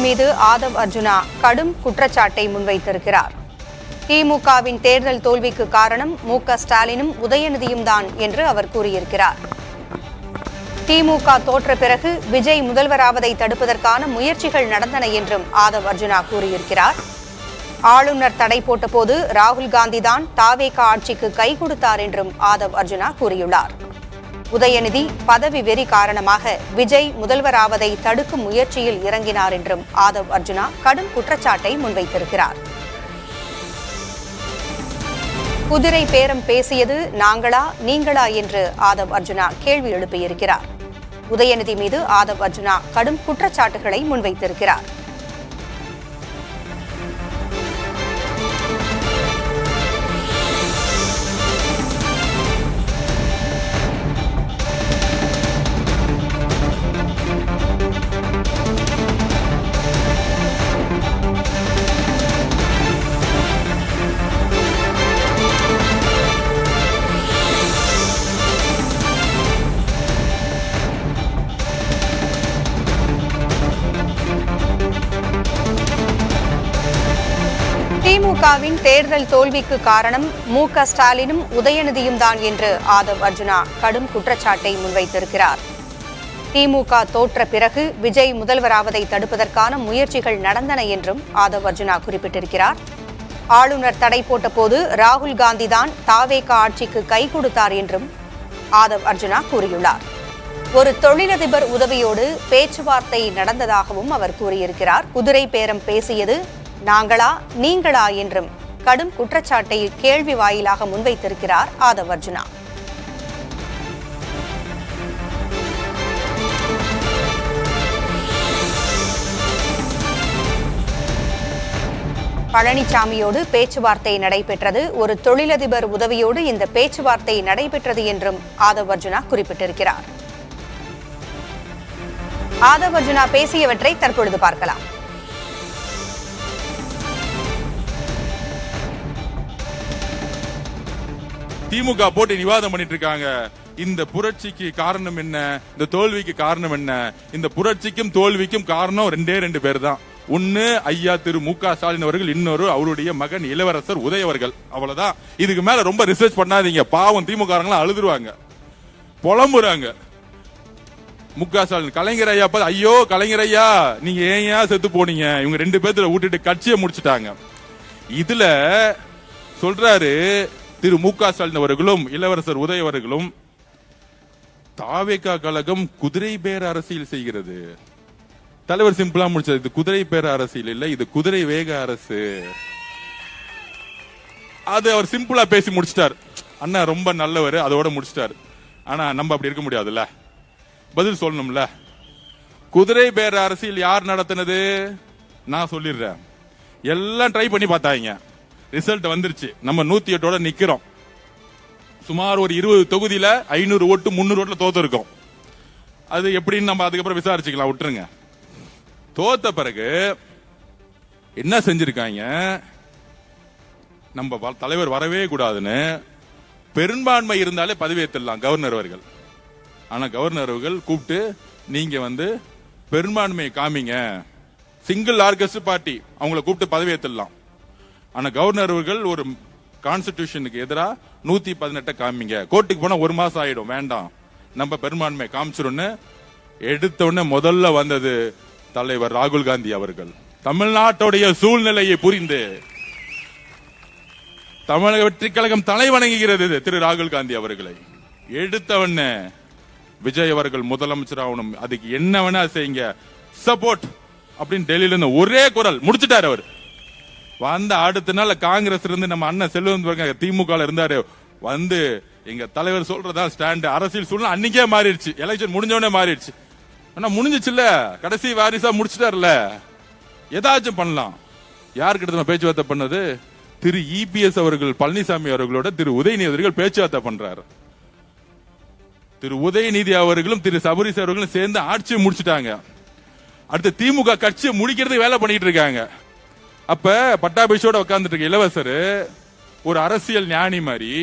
மீது ஆதவ் அர்ஜுனா கடும் குற்றச்சாட்டை முன்வைத்திருக்கிறார். திமுகவின் தேர்தல் தோல்விக்கு காரணம் மு.க. ஸ்டாலினும் உதயநிதியும் தான் என்று அவர் கூறியிருக்கிறார். திமுக தோற்ற பிறகு விஜய் முதல்வராவதை தடுப்பதற்கான முயற்சிகள் நடந்தன என்றும் ஆதவ் அர்ஜுனா கூறியிருக்கிறார். ஆளுநர் தடை போட்டபோது ராகுல் காந்தி தான் தாவேகா ஆட்சிக்கு கை கொடுத்தார் என்றும் ஆதவ் அர்ஜுனா கூறியுள்ளார். உதயநிதி பதவி வெறி காரணமாக விஜய் முதல்வராவதை தடுக்கும் முயற்சியில் இறங்கினார் என்றும் ஆதவ் அர்ஜுனா கடும் குற்றச்சாட்டை முன்வைத்திருக்கிறார். குதிரை பேரம் பேசியது நாங்களா நீங்களா என்று ஆதவ் அர்ஜுனா கேள்வி எழுப்பியிருக்கிறார். உதயநிதி மீது ஆதவ் அர்ஜுனா கடும் குற்றச்சாட்டுகளை முன்வைத்திருக்கிறார். திமுகவின் தேர்தல் தோல்விக்கு காரணம் மு.க. ஸ்டாலினும் உதயநிதியும் தான் என்று ஆதவ் அர்ஜுனா கடும் குற்றச்சாட்டை முன்வைத்திருக்கிறார். திமுக தோற்ற பிறகு விஜய் முதல்வராவதை தடுப்பதற்கான முயற்சிகள் நடந்தன என்றும் ஆதவ் அர்ஜுனா குறிப்பிட்டிருக்கிறார். ஆளுநர் தடை போட்டபோது ராகுல் காந்தி தான் தாவேகா ஆட்சிக்கு கை கொடுத்தார் என்றும் ஆதவ் அர்ஜுனா கூறியுள்ளார். ஒரு தொழிலதிபர் உதவியோடு பேச்சுவார்த்தை நடந்ததாகவும் அவர் கூறியிருக்கிறார். குதிரை பேரம் பேசியது நாங்களா நீங்களா என்றும் கடும் குற்றச்சாட்டை கேள்வி வாயிலாக முன்வைத்திருக்கிறார் ஆதவ் அர்ஜுனா. பழனிசாமியோடு பேச்சுவார்த்தை நடைபெற்றது. ஒரு தொழிலதிபர் உதவியோடு இந்த பேச்சுவார்த்தை நடைபெற்றது என்றும் ஆதவ் அர்ஜுனா குறிப்பிட்டிருக்கிறார். ஆதவ் அர்ஜுனா பேசியவற்றை தற்பொழுது பார்க்கலாம். திமுக போட்டு விவாதம் பண்ணிட்டு இருக்காங்க. இந்த புரட்சிக்கு காரணம் என்ன, இந்த தோல்விக்கு காரணம் என்ன? இந்த புரட்சிக்கும் தோல்விக்கும் காரணம் ரெண்டு பேர் தான். ஒன்னு ஐயா திரு மு.க. ஸ்டாலின் அவர்கள், இன்னொரு அவருடைய மகன் இளவரசர் உதய அவர்கள். அவ்வளவுதான். இதுக்கு மேல ரொம்ப ரிசர்ச் பண்ணாதீங்க. பாவம் திமுக அழுதுருவாங்க, புலம்புறாங்க. மு.க. ஸ்டாலின் கலைஞர் ஐயா ஐயோ கலைஞர் ஐயா நீங்க ஏன் செத்து போனீங்க? இவங்க ரெண்டு பேர்த்துல விட்டுட்டு கட்சியை முடிச்சுட்டாங்க. இதுல சொல்றாரு திரு மு.க. ஸ்டாலின் அவர்களும் இளவரசர் உதய அவர்களும் தாவேகா கழகம் குதிரை பேர அரசியல் செய்கிறது. தலைவர் சிம்பிளா முடிச்சது, இது குதிரை பேர அரசியல் இல்ல, இது குதிரை வேக அரசு. அது அவர் சிம்பிளா பேசி முடிச்சிட்டார். அண்ணா ரொம்ப நல்லவர், அதோட முடிச்சிட்டார். ஆனா நம்ம அப்படி இருக்க முடியாதுல்ல, பதில் சொல்லணும்ல. குதிரை பேர அரசியல் யார் நடத்தினது நான் சொல்லிடுறேன். எல்லாம் ட்ரை பண்ணி பார்த்தாங்க, ரிசல்ட் வந்துருச்சு. நம்ம 108 நிக்கிறோம். சுமார் ஒரு 20 தொகுதியில 500 ஓட்டு 300 ஓட்டுல தோத்து இருக்கோம். அது எப்படின்னு நம்ம அதுக்கப்புறம் விசாரிச்சுக்கலாம், விட்டுருங்க. தோத்த பிறகு என்ன செஞ்சிருக்காங்க, நம்ம தலைவர் வரவே கூடாதுன்னு பெரும்பான்மை இருந்தாலே பதவியேற்றலாம் கவர்னர் அவர்கள். ஆனா கவர்னர் அவர்கள் கூப்பிட்டு நீங்க பெரும்பான்மையை காமிங்க, சிங்கிள் லார்ஜஸ்ட் பார்ட்டி, அவங்களை கூப்பிட்டு பதவியேற்றலாம். ஆனா கவர்னர் அவர்கள் ஒரு கான்ஸ்டிடியூஷனுக்கு எதிராக 118 காமிங்க, கோர்ட்டுக்கு போனா 1 மாசம் ஆயிடும், வேண்டாம் நம்ம பெரும்பான்மை காமிச்சிரும்னு எடுத்த உடனே முதல்ல வந்தது தலைவர் ராகுல் காந்தி அவர்கள். தமிழ்நாட்டுடைய சூழ்நிலையை புரிந்து தமிழக வெற்றி கழகம் தலை வணங்குகிறது திரு ராகுல் காந்தி அவர்களை. எடுத்தவன விஜய் அவர்கள் முதலமைச்சர் ஆகணும், அதுக்கு என்ன வேணா செய்யுங்க, சப்போர்ட் அப்படின்னு டெல்லியில இருந்து ஒரே குரல் முடிச்சுட்டாரு. அவர் வந்த அடுத்த நாள் காங்கிரஸ் இருந்து நம்ம அண்ணன் செல்வம் திமுக இருந்தாரு, எங்க தலைவர் சொல்றதா ஸ்டாண்ட். அரசியல் சூழ்நிலை அன்னைக்கே மாறிடுச்சு, எலெக்ஷன் முடிஞ்சவனே மாறிடுச்சு. ஆனா முடிஞ்சிச்சுல்ல, கடைசி வாரிசா முடிச்சுட்டாருல, ஏதாச்சும் பண்ணலாம். யாருக்கிட்ட பேச்சுவார்த்தை பண்ணது? திரு இபிஎஸ் அவர்கள் பழனிசாமி அவர்களோட திரு உதயநிதி அவர்கள் பேச்சுவார்த்தை பண்றாரு. திரு உதயநிதி அவர்களும் திரு சபரிஸ் அவர்களும் சேர்ந்து ஆட்சியை முடிச்சுட்டாங்க. அடுத்து திமுக கட்சியை முடிக்கிறதுக்கு வேலை பண்ணிட்டு இருக்காங்க. அப்ப பட்டாபிஷோட உட்கார்ந்துட்டு இருக்க இளவரசர் ஒரு அரசியல் ஞானி மாதிரி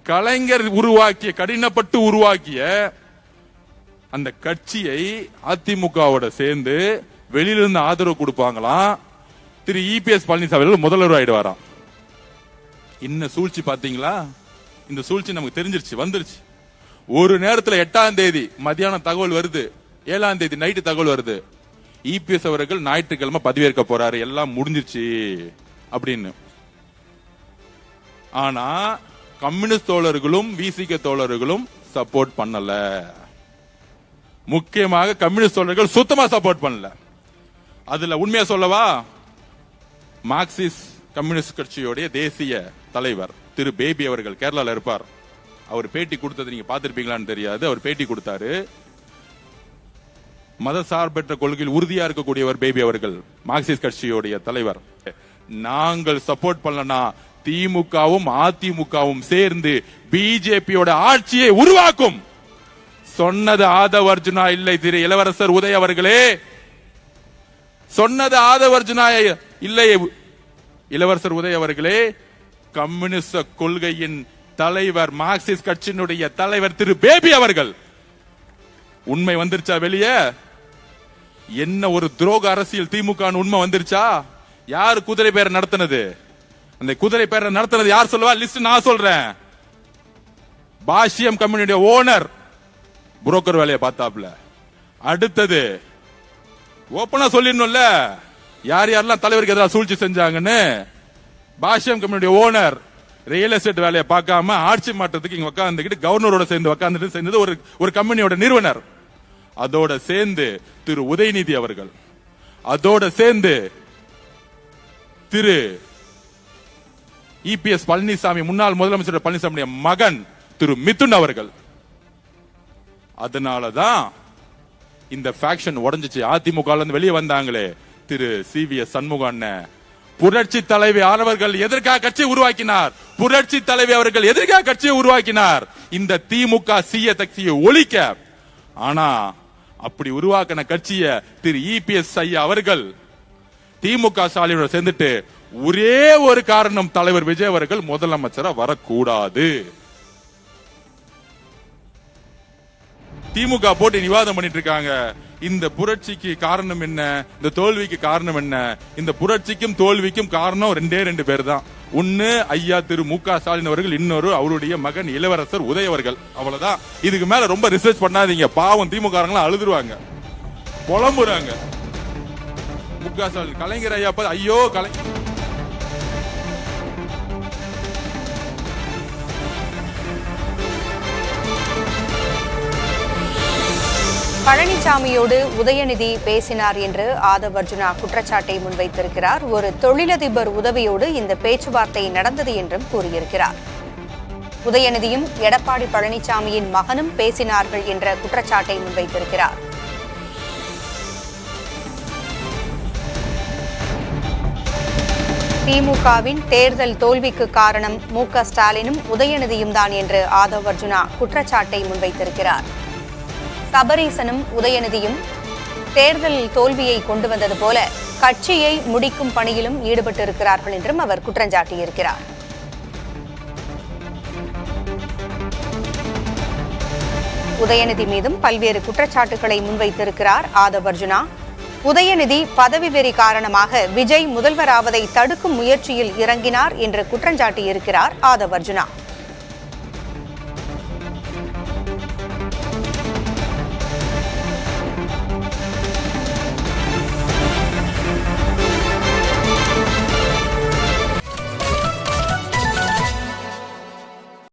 கலைஞர் உருவாக்கிய, கடினப்பட்டு உருவாக்கிய அந்த கட்சியை அதிமுகவோட சேர்ந்து வெளியிலிருந்து ஆதரவு கொடுப்பாங்களாம். திரு இபிஎஸ் பழனிசாமி முதல்வர் ஆயிடுவாராம். இன்னும் சூழ்ச்சி பாத்தீங்களா? இந்த சூழ்ச்சி நமக்கு தெரிஞ்சிருச்சு, வந்துருச்சு. ஒரு நேரத்தில் 8ஆம் தேதி மத்தியானம் தகவல் வருது, 7ஆம் தேதி நைட்டு தகவல் வருது, இபிஎஸ் அவர்கள் ஞாயிற்றுக்கிழமை பதவியேற்க போறாரு, எல்லாம் முடிஞ்சிருச்சு அப்படின்னு. ஆனா கம்யூனிஸ்ட் தோழர்களும் விசிக தோழர்களும் சப்போர்ட் பண்ணல. முக்கியமாக கம்யூனிஸ்ட் தோழர்கள் சுத்தமா சப்போர்ட் பண்ணல. அதுல உண்மையா சொல்லவா, மார்க்சிஸ்ட் கம்யூனிஸ்ட் கட்சியோடைய தேசிய தலைவர் திரு பேபி அவர்கள் கேரளால இருப்பார். அவர் பேட்டி கொடுத்தது நீங்க பார்த்திருப்பீங்களான்னு தெரியாது. அவர் பேட்டி கொடுத்தாரு. மத சார்பற்ற கொள்கையில் உறுதியா இருக்கக்கூடியவர் பேபி அவர்கள், மார்க்சிஸ்ட் கட்சியோடைய தலைவர். நாங்கள் சப்போர்ட் பண்ணலனா திமுகவும் அதிமுகவும் சேர்ந்து பிஜேபியோட ஆட்சியை உருவாக்கும் சொன்னது ஆதவ் அர்ஜுனா இல்லை திரு இளவரசர் உதய் அவர்களே. சொன்னது ஆதவ் அர்ஜுனா இல்லை இளவரசர் உதய் அவர்களே. கம்யூனிஸ்ட் கொள்கையின் தலைவர், மார்க்சிஸ்ட் கட்சியினுடைய தலைவர் திரு பேபி அவர்கள். உண்மை வந்துருச்சா வெளியே? என்ன ஒரு துரோக அரசியல் திமுக உண்மை வந்துருச்சா? யாரு குதிரை பேரை நடத்தினது? அந்த குதிரை பேரை நடத்தினது யார் சொல்லுவா? லிஸ்ட் நான் சொல்றேன். பாஷ்யம் கம்பெனியுடைய ஓனர் புரோக்கர் வேலையை பார்த்தாப்ல. அடுத்தது ஓப்பனா சொல்லிடணும்ல யார் யாரெல்லாம் தலைவருக்கு எதிராக சூழ்ச்சி செஞ்சாங்கன்னு. பாஷ்யம் கம்பெனியுடைய ஓனர் ரியல் எஸ்டேட் வேலையை பார்க்காம ஆட்சி மாற்றத்துக்கு இங்க உட்கார்ந்துக்கிட்டு கவர்னரோட சேர்ந்து உட்கார்ந்துட்டு சேர்ந்தது ஒரு கம்பெனியோட நிறுவனர். அதோட சேர்ந்து திரு உதயநிதி அவர்கள், அதோட சேர்ந்து திரு இபிஎஸ் பழனிசாமி, முன்னாள் முதலமைச்சர் பழனிசாமி மகன் திரு மிதுன் அவர்கள். அதனாலதான் இந்த ஃபேக்ஷன் உடைஞ்சிச்சு. அதிமுக வெளியே வந்தாங்களே திரு சிவிஎஸ் சண்முகம் அண்ணன், புரட்சி தலைவி அவர்கள் எதற்காக கட்சியை உருவாக்கினார்? புரட்சி தலைவி அவர்கள் எதற்காக கட்சியை உருவாக்கினார்? இந்த திமுக சீய கட்சியை ஒழிக்க. ஆனா அப்படி உருவாக்கின கட்சியை திரு இபிஎஸ் ஐயா அவர்கள் திமுக ஸ்டாலினோட சேர்ந்துட்டு ஒரே ஒரு காரணம், தலைவர் விஜய் அவர்கள் முதலமைச்சரா வரக்கூடாது. திமுக போட்டு விவாதம் பண்ணிட்டு இருக்காங்க. இந்த புரட்சிக்கு காரணம் என்ன? இந்த தோல்விக்கு காரணம் என்ன? இந்த புரட்சிக்கும் தோல்விக்கும் காரணம் ரெண்டு பேர் தான். ஒன்னு ஐயா திரு மு.க. ஸ்டாலின் அவர்கள், இன்னொரு அவருடைய மகன் இளவரசர் உதய் அவர்கள். அவ்வளவுதான். இதுக்கு மேல ரொம்ப ரிசர்ச் பண்ணாதீங்க. பாவம் திமுக அழுதுருவாங்க, புலம்புறாங்க. மு.க. ஸ்டாலின் கலைஞர் ஐயா ஐயோ பழனிசாமியோடு உதயநிதி பேசினார் என்று ஆதவ் அர்ஜுனா குற்றச்சாட்டை முன்வைத்திருக்கிறார். ஒரு தொழிலதிபர் உதவியோடு இந்த பேச்சுவார்த்தை நடந்தது என்றும் கூறியிருக்கிறார். உதயநிதியும் எடப்பாடி பழனிசாமியின் மகனும் பேசினார்கள் என்ற குற்றச்சாட்டை முன்வைத்திருக்கிறார். திமுகவின் தேர்தல் தோல்விக்கு காரணம் மு.க. ஸ்டாலினும் உதயநிதியும் தான் என்று ஆதவ் அர்ஜுனா குற்றச்சாட்டை முன்வைத்திருக்கிறார். சபரீசனும் உதயநிதியும் தேர்தல் தோல்வியை கொண்டு வந்தது போல கட்சியை முடிக்கும் பணியிலும் ஈடுபட்டிருக்கிறார்கள் என்றும் அவர் குற்றஞ்சாட்டியிருக்கிறார். உதயநிதி மீதும் பல்வேறு குற்றச்சாட்டுகளை முன்வைத்திருக்கிறார் ஆதவ் அர்ஜுனா. உதயநிதி பதவி வெறி காரணமாக விஜய் முதல்வராவதை தடுக்கும் முயற்சியில் இறங்கினார் என்று குற்றஞ்சாட்டியிருக்கிறார் ஆதவ் அர்ஜுனா.